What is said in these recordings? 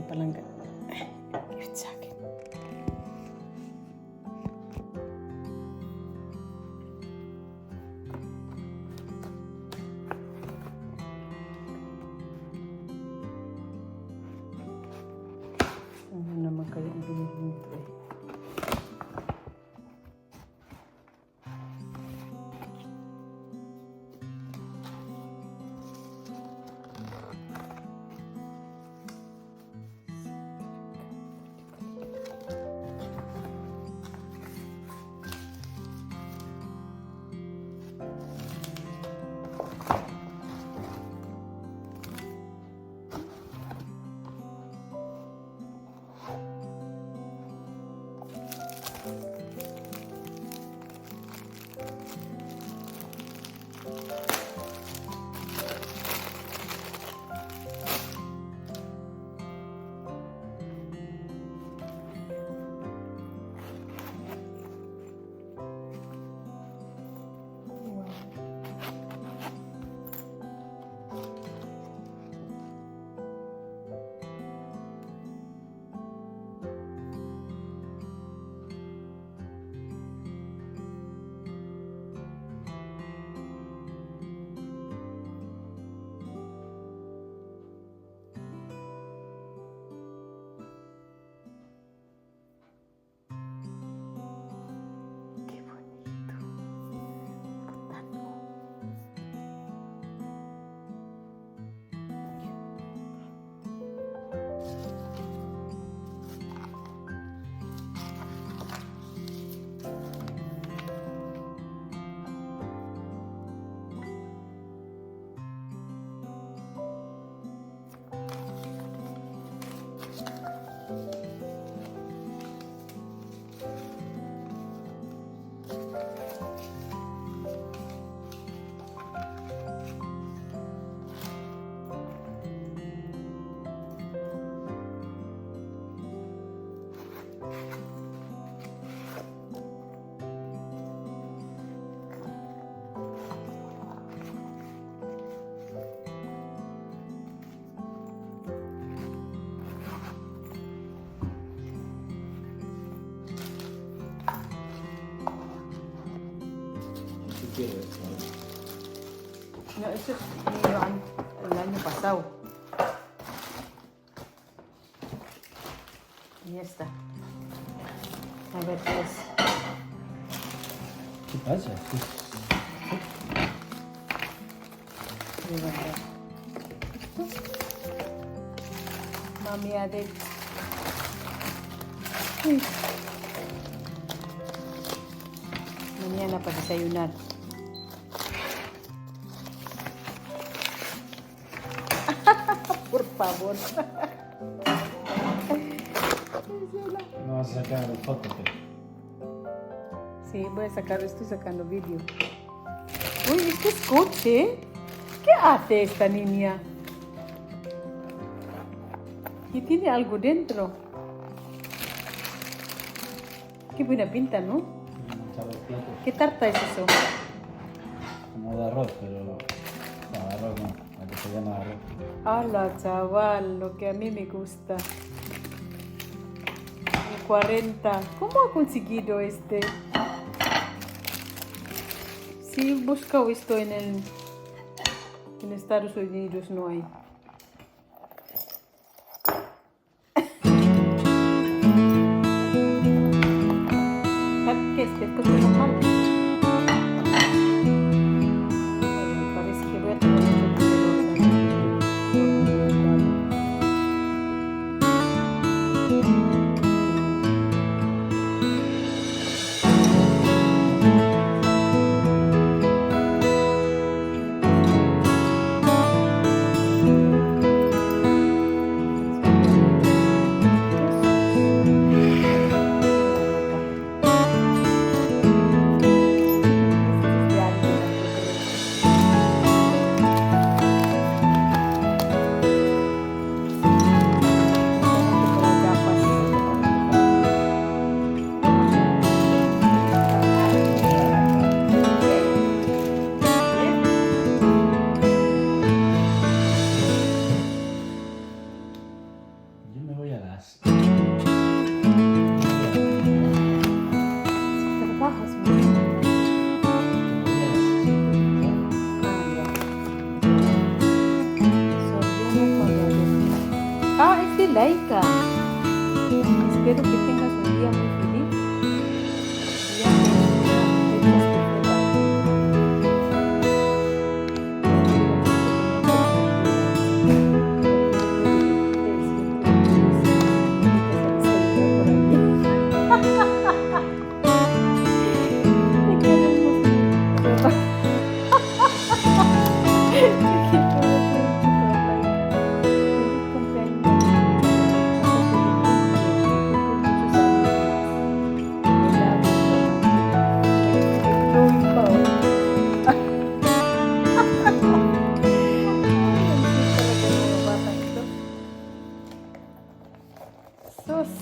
palang gift sa akin. Ano naman kaya ang binili nito eh. No, eso el año pasado. Y ya está. A ver qué es. ¿Qué pasa? De verdad. Mami Ade. Mañana para desayunar. Por favor. No vas a sacar fotos. Sí, estoy sacando vídeo. Uy, este es coche. ¿Qué hace esta niña? Y tiene algo dentro. Qué buena pinta, ¿no? ¿Qué tarta es eso? Como de arroz, pero... No, de arroz no. La que se llama arroz. Hola, chaval, lo que a mí me gusta. El 40. ¿Cómo ha conseguido este? Sí, he buscado esto en Estados Unidos, no hay. ¿Qué es? ¿Esto es normal? Parece que voy a tener mucho Laika. Espero que tengas un día muy feliz. Ya que tengas Sus.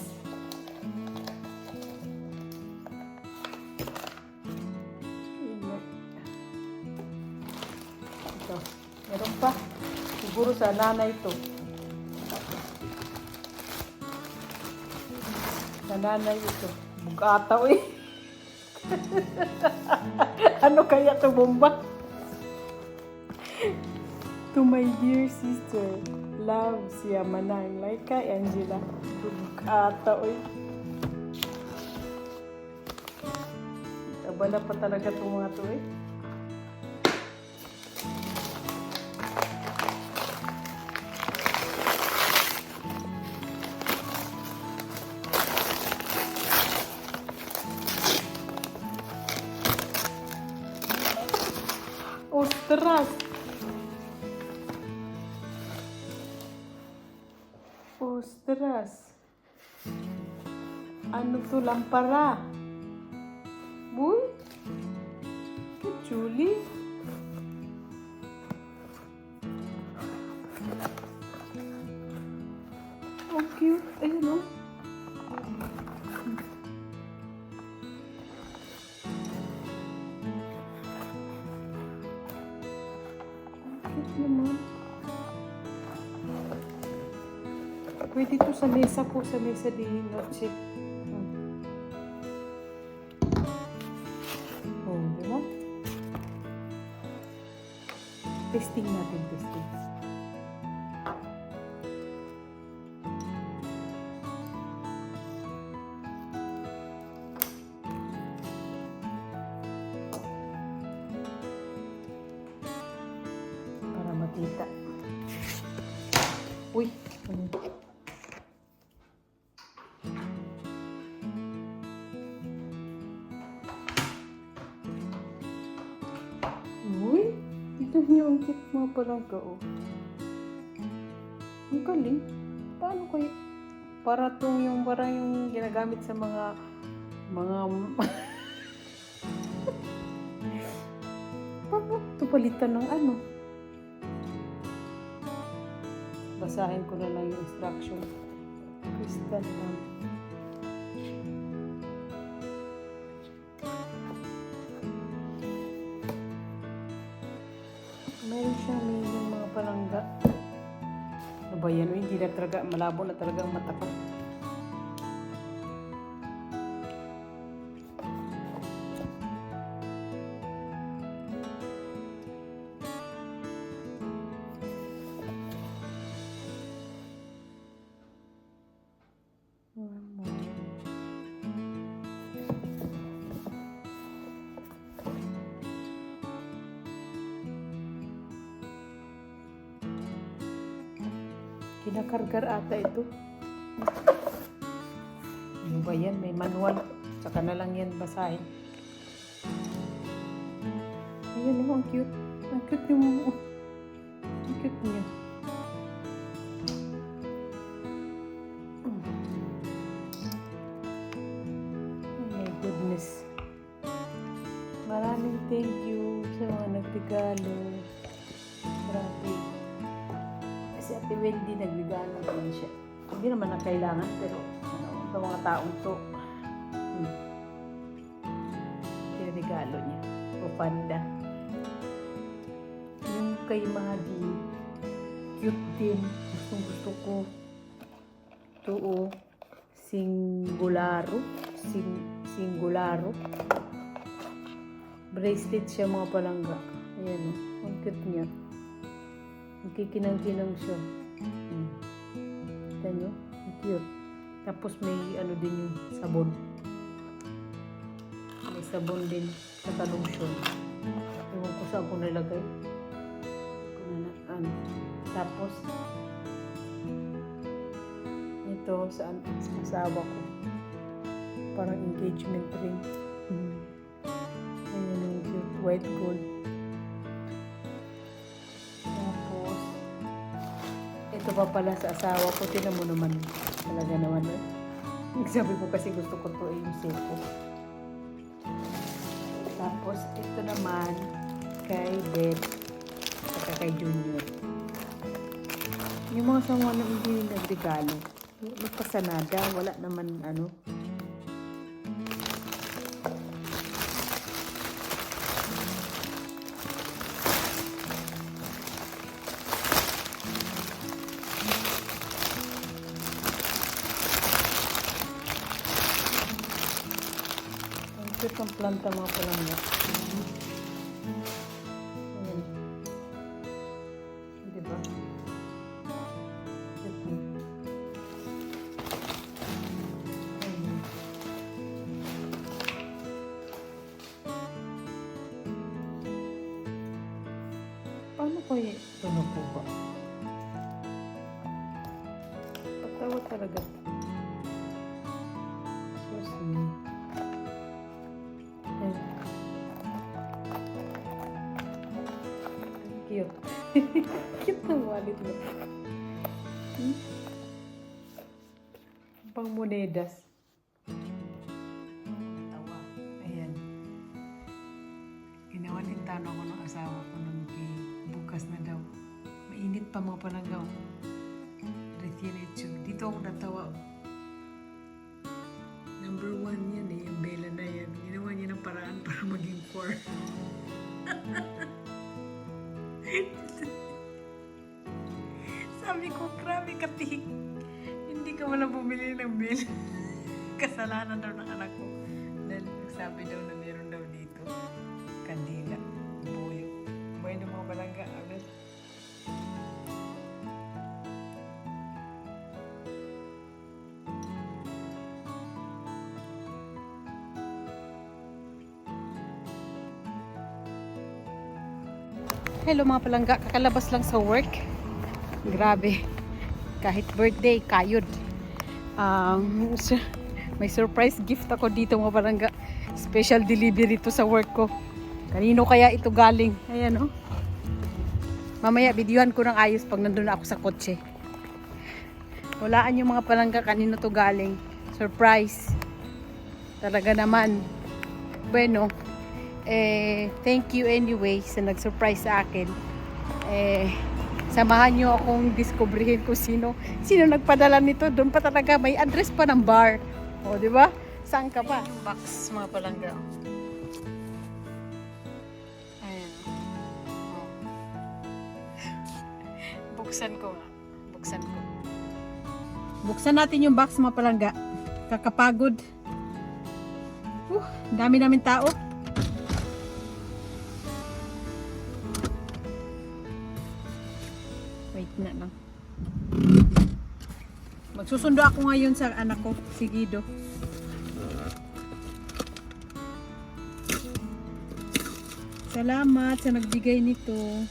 Ito. Meron pa. Siguro sa nanay ito. Sa nanay ito. Bugataw eh. Ano kaya ito bomba? To my dear sister, love siya manang like kay Angela. Bugataw eh. Abala pa talaga itong mga to eh. Ostras! Ostras! Ano to, lampara? Boy? Julie? Oh, cute. Ayun o. Naman. Pwede ito sa mesa po, sa mesa di noche. Oh, di ba? Testing natin, testing. Para makita. Uy! Uy! Tignan niyo ang cute mga palangga, oh. Ang galing. Paano kayo? Para itong yung parang yung ginagamit sa mga paano ito palitan ng ano? Basahin ko na lang yung instruction. Crystal lang. Meron siyang yung mga palangga. Ano ba yan? Hindi na talaga, malabo na talaga ang mata ko. Kinakargar ata ito. Ano ba yan? May manual. Saka na lang yan basahin. Ayan o, ang cute. Ang cute yung... Ang cute niya. Oh my goodness. Maraming thank you sa mga nagregalo. Grabe. Si Ate Wendy nagregalo naman siya. Hindi naman na kailangan, pero ano, sa mga taong to, regalo niya. O panda. Yung kay Madi, cute din. Gustong gusto ko. Ito o, Singularo. Singularo. Bracelet siya mga palangga. Ayan o, ang cute niya. Nagkikinang-kinang siya. Kita nyo? Cute. Tapos may ano din yung sabon. May sabon din. Saka lotion. Ewan ko saan ko nilagay. Ano. Tapos, ito sa asawa ko. Parang engagement ring. Ayan yung cute. White gold. Tapos, ito pa pala sa asawa ko. Tinan mo naman. Talaga naman. Sabi ko kasi gusto ko to yung seko. Tapos, ito naman kay Beth at kay Junior. Yung mga sawa na hindi nagregalo. Magpasanada. Wala naman ano. Ito ang planta mga palangga. Ayan. Diba? Ito. Ayan. Paano kaya ito nakuha? Patawa talaga. Susi. Cute. Cute na wallet mo. Pang monedas. Tawa. Ayan. Ginawalintan ako ng asawa ko ng bukas na daw. Mainit pa mga panagaw. Retinitsu. Dito ako natawa. Number 1 yan eh. Yung Bella na yan. Ginawa niya ng paraan para maging 4. Sabi ko, grabe ka, Tik. Hindi ka wala bumili ng bill. Kasalanan daw ng anak ko. Dahil sabi daw na meron daw dito. Kandila. Buyo. Buhay ng mga balangga. Agad. Hello mga palangga, kakalabas lang sa work. Grabe. Kahit birthday, kayod. May surprise gift ako dito mga palangga. Special delivery to sa work ko. Kanino kaya ito galing? Ayan oh. Mamaya videohan ko ng ayos pag nandun na ako sa kotse. Walaan yung mga palangga kanino to galing. Surprise. Talaga naman. Bueno. Thank you anyway sa nag-surprise sa akin. Samahan nyo akong diskubrihin kung sino nagpadala nito. Doon pa talaga, may address pa ng bar. O, di ba? Saan ka pa? Yung box, mga palangga. Ayan. O. Buksan ko nga. Buksan ko. Buksan natin yung box, mga palangga. Kakapagod. Dami namin tao. Wait na lang. Magsusundo ako ngayon sa anak ko, si Guido. Salamat sa nagbigay nito.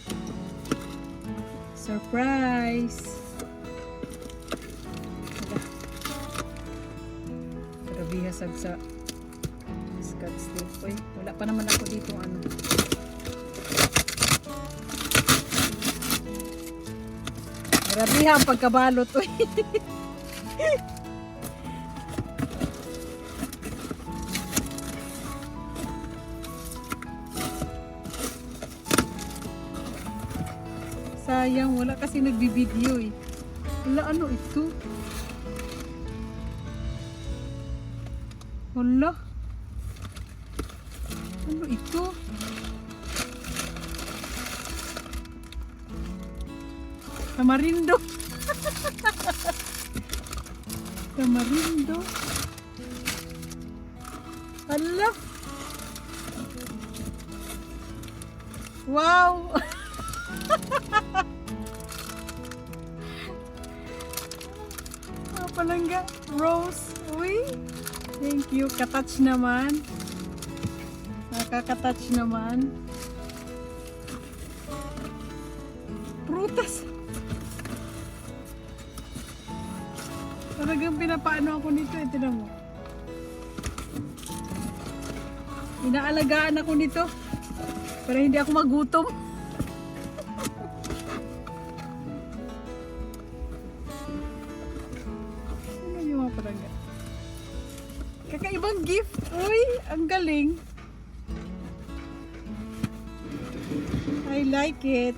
Surprise! Grabe hasag sa Scotch tape. Uy, wala pa naman ako dito ano. Grabe ang pagkabalot. Uy. Sayang, wala kasi nagbibideo eh. Wala, ano ito? Wala. Ano ito? Tamarindo. Tamarindo. Hala. Wow. palangga. Rose. Uy. Thank you. Katouch naman. Nakaka-touch naman. Prutas. Talagang pinapaano ako nito. Tinan mo. Inaalagaan ako nito. Para hindi ako magutom. Ano yung mga palangga? Kakaibang gift. Uy, ang galing. I like it.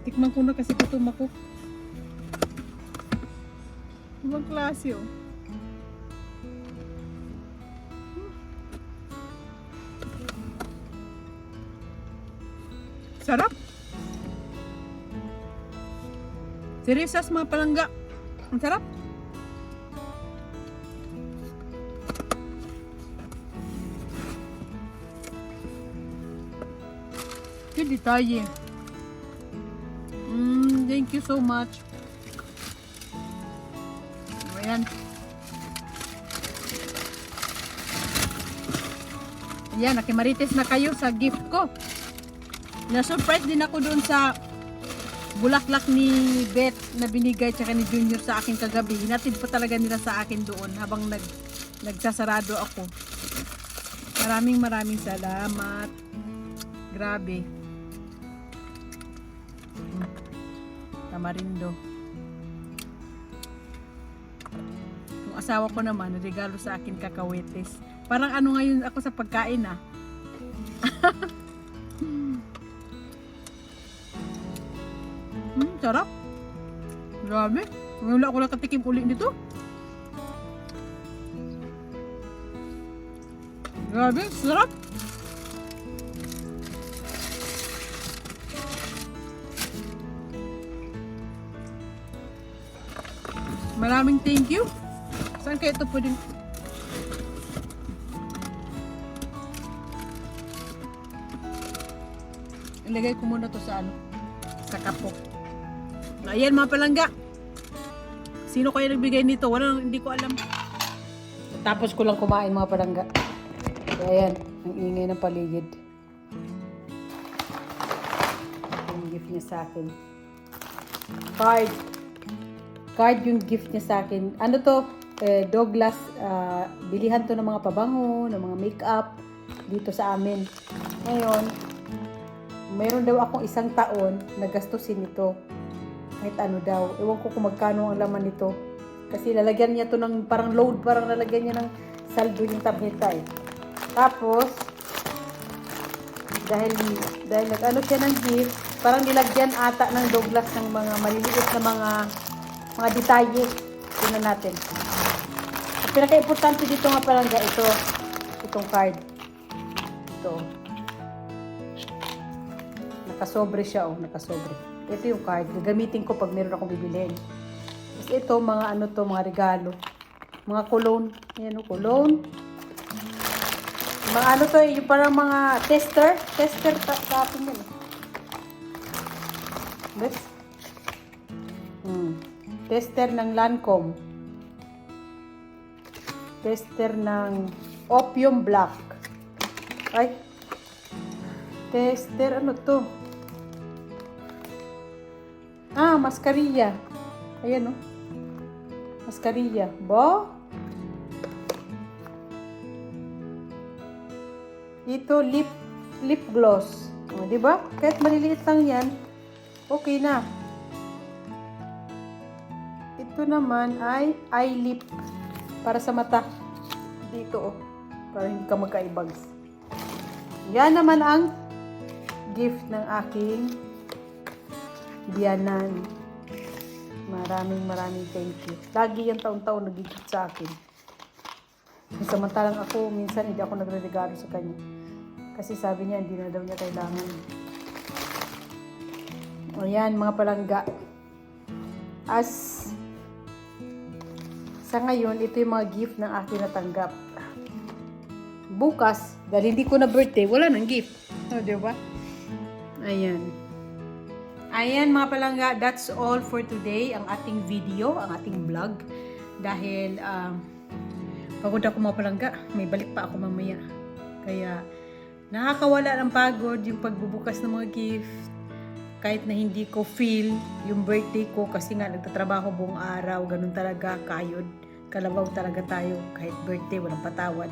Tikman ko na kasi tutum ako. Ibang klase oh. Sarap. Serious mga palangga. Ang sarap. Yung detalye. Thank you so much. Ayan. Ayan, nakimarites na kayo sa gift ko. Na-surprise din ako doon sa bulaklak ni Beth na binigay tsaka ni Junior sa akin kagabi. Hinatid pa talaga nila sa akin doon habang nagsasarado ako. Maraming salamat. Grabe. Tamarindo. Yung asawa ko naman, regalo sa akin kakawetes. Parang ano ngayon ako sa pagkain ah. Sarap. Grabe. Wala ako nakatikim uli nito. Grabe, sarap. Maraming thank you. Saan kaya ito pwedeng... Ilagay ko muna to sa ano, sa kapo. Ayan mga palangga. Sino kaya nagbigay nito? Hindi ko alam. Tapos ko lang kumain mga palangga. So, ayan, ang ingay ng paligid. Yung gift niya sa akin. Card yung gift niya sa akin. Ano to? Douglas. Bilihan to ng mga pabango, ng mga makeup dito sa amin. Ngayon, mayroon daw akong 1 taon na gastusin ito. Kahit ano daw. Ewan ko kung magkano ang laman nito. Kasi lalagyan niya to ng parang load. Parang lalagyan niya ng saldo yung tableta eh. Tapos, dahil nag-ano siya ng gift, parang nilagyan ata ng Douglas ng mga maliliit na mga detalye. Tingnan natin. Ang pinaka-importante dito nga palangga ito. Itong card. Ito. Nakasobre siya oh. Nakasobre. Ito yung card. Gagamitin ko pag meron akong bibilhin. Tapos ito, mga ano to, mga regalo. Mga cologne. Ayan o, cologne. Mga ano to, yung parang mga tester. Tester sa atin yan. Let's. Tester ng Lancome. Tester ng Opium Black. Ay. Tester, ano to? Mascarilla. Ayan, oh. Mascarilla. Bo? Ito, lip gloss. O, diba? Kahit maliliit lang yan, okay na. Ito naman ay eye lip. Para sa mata. Dito, oh. Para hindi ka magka-ibags. Yan naman ang gift ng aking biyanan. Maraming thank you. Lagi yan taon-taon nag-gift sa akin. Samantalang ako, minsan hindi ako nagre-regalo sa kanya. Kasi sabi niya, hindi na daw niya kailangan. O yan, mga palangga. Sa ngayon, ito yung mga gift ng akin natanggap. Bukas, dahil hindi ko na birthday, wala nang gift. O, diba? Ayan. Ayan mga palangga, that's all for today. Ang ating video, ang ating vlog. Dahil pagod ako mga palangga, may balik pa ako mamaya. Kaya nakakawala ng pagod yung pagbubukas ng mga gift. Kahit na hindi ko feel yung birthday ko kasi nga nagtatrabaho buong araw, ganun talaga, kayod. Kalabaw talaga tayo kahit birthday, walang patawad.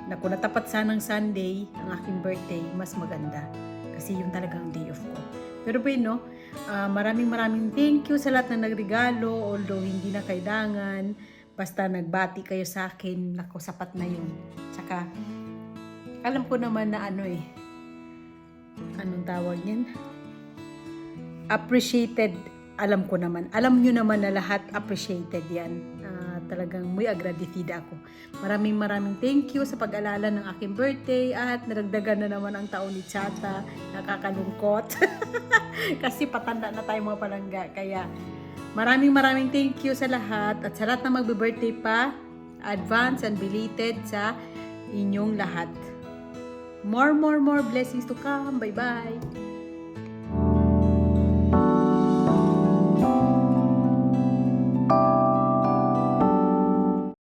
Na kung natapat sanang Sunday, ang aking birthday, mas maganda. Kasi yun talagang day off ko. Pero no, maraming thank you sa lahat na nagregalo, although hindi na kailangan. Basta nagbati kayo sa akin, nako, sapat na yun. Tsaka, alam ko naman na anong tawag yan? Appreciated, alam ko naman. Alam nyo naman na lahat appreciated yan. Talagang muy agradecida ako. Maraming thank you sa pag-alala ng aking birthday at naragdagan na naman ang taon ni Chata. Nakakalungkot. Kasi patanda na tayo mga palangga. Kaya maraming thank you sa lahat at sa lahat na magbe-birthday pa. Advance and belated sa inyong lahat. More blessings to come. Bye-bye.